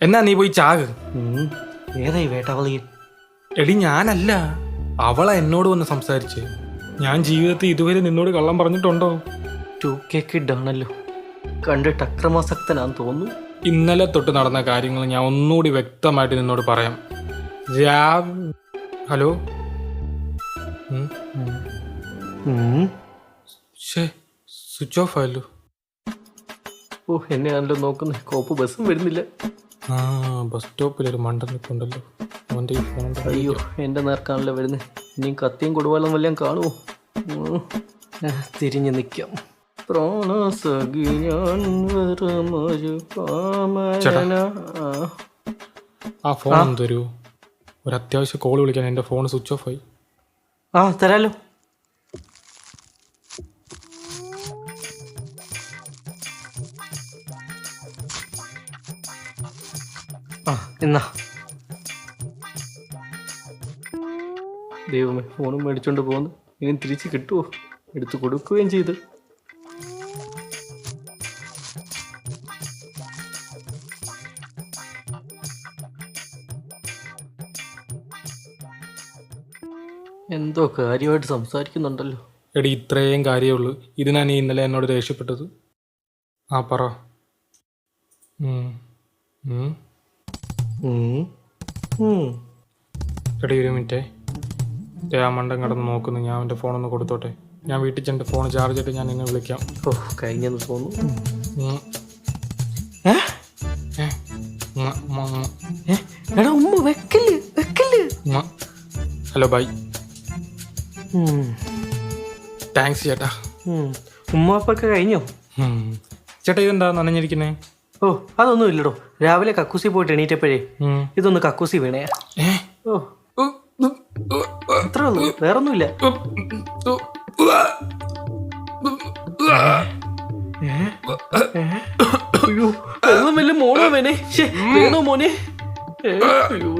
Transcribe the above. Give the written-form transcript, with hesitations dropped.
എന്നാ നീ പോയി ചാക്. ഏതായി വേട്ടാവളിയൻ? എടി ഞാനല്ല, അവളാ എന്നോട് വന്ന് സംസാരിച്ച്. ഞാൻ ജീവിതത്തിൽ ഇതുവരെ നിന്നോട് കള്ളം പറഞ്ഞിട്ടുണ്ടോ? 2K കിഡ് ആണല്ലോ, കണ്ടിട്ട് അക്രമാസക്തനാന്ന് തോന്നുന്നു. ഇന്നലെ തൊട്ട് നടന്ന കാര്യങ്ങൾ ഞാൻ ഒന്നുകൂടി വ്യക്തമായിട്ട് നിന്നോട് പറയാം. ഹലോ. സ്വിച്ച് ഓഫ് ആയല്ലോ. ഓ, എന്നെയാണല്ലോ നോക്കുന്നത്. കോപ്പ് ബസ്സും വരുന്നില്ല. ബസ് സ്റ്റോപ്പിലൊരു മണ്ടൻ നിൽപ്പുണ്ടല്ലോ. അവൻ്റെ ഈ ഫോൺ. അയ്യോ, എൻ്റെ നേർക്കാണല്ലോ വരുന്നത്. ഇനിയും കത്തിയും കൊടുവാലും വല്ലതും കാണുമോ? തിരിഞ്ഞു നിൽക്കാം. ആ ഫോൺ ഒന്ന് തരൂ, ഒരു അത്യാവശ്യ കോൾ വിളിക്കാൻ. എൻ്റെ ഫോൺ സ്വിച്ച് ഓഫ് ആയി. തരാലോ. എന്നാ ദൈവമേ, ഫോണും മേടിച്ചോണ്ട് പോന്നു. ഇനി തിരിച്ച് കിട്ടുമോ? എടുത്തു കൊടുക്കുകയും ചെയ്ത്. എന്തോ കാര്യമായിട്ട് സംസാരിക്കുന്നുണ്ടല്ലോ. എടി, ഇത്രയും കാര്യമേ ഉള്ളൂ. ഇതിനാ നീ ഇന്നലെ എന്നോട് ദേഷ്യപ്പെട്ടത്? പറ. എടി, ഒരു മിനിറ്റേ. ആ മണ്ടൻ കിടന്ന് നോക്കുന്നു. ഞാൻ അവൻ്റെ ഫോണൊന്ന് കൊടുത്തോട്ടെ. ഞാൻ വീട്ടിൽ ചെന്ന് ഫോൺ ചാർജ് ചെയ്തിട്ട് ഞാൻ നിന്നെ വിളിക്കാം. കഴിഞ്ഞെന്ന് തോന്നുന്നു. Hello, by. താങ്ക്സ് ചേട്ടാ. ഉമ്മാപ്പൊക്കെ കഴിഞ്ഞോ? ചേട്ടാ, ഇതെന്താ നനഞ്ഞിരിക്കുന്നേ? അതൊന്നും ഇല്ലടോ. രാവിലെ കക്കൂസി പോയിട്ട് എണീറ്റപ്പോഴേ ഇതൊന്ന് കക്കൂസി വീണേ. അത്രേ ഉള്ളൂ, വേറൊന്നുമില്ല. അയ്യോ, വെള്ളം വല്ല മോണോ വേണേ? വേണോ മോനെ? അയ്യോ.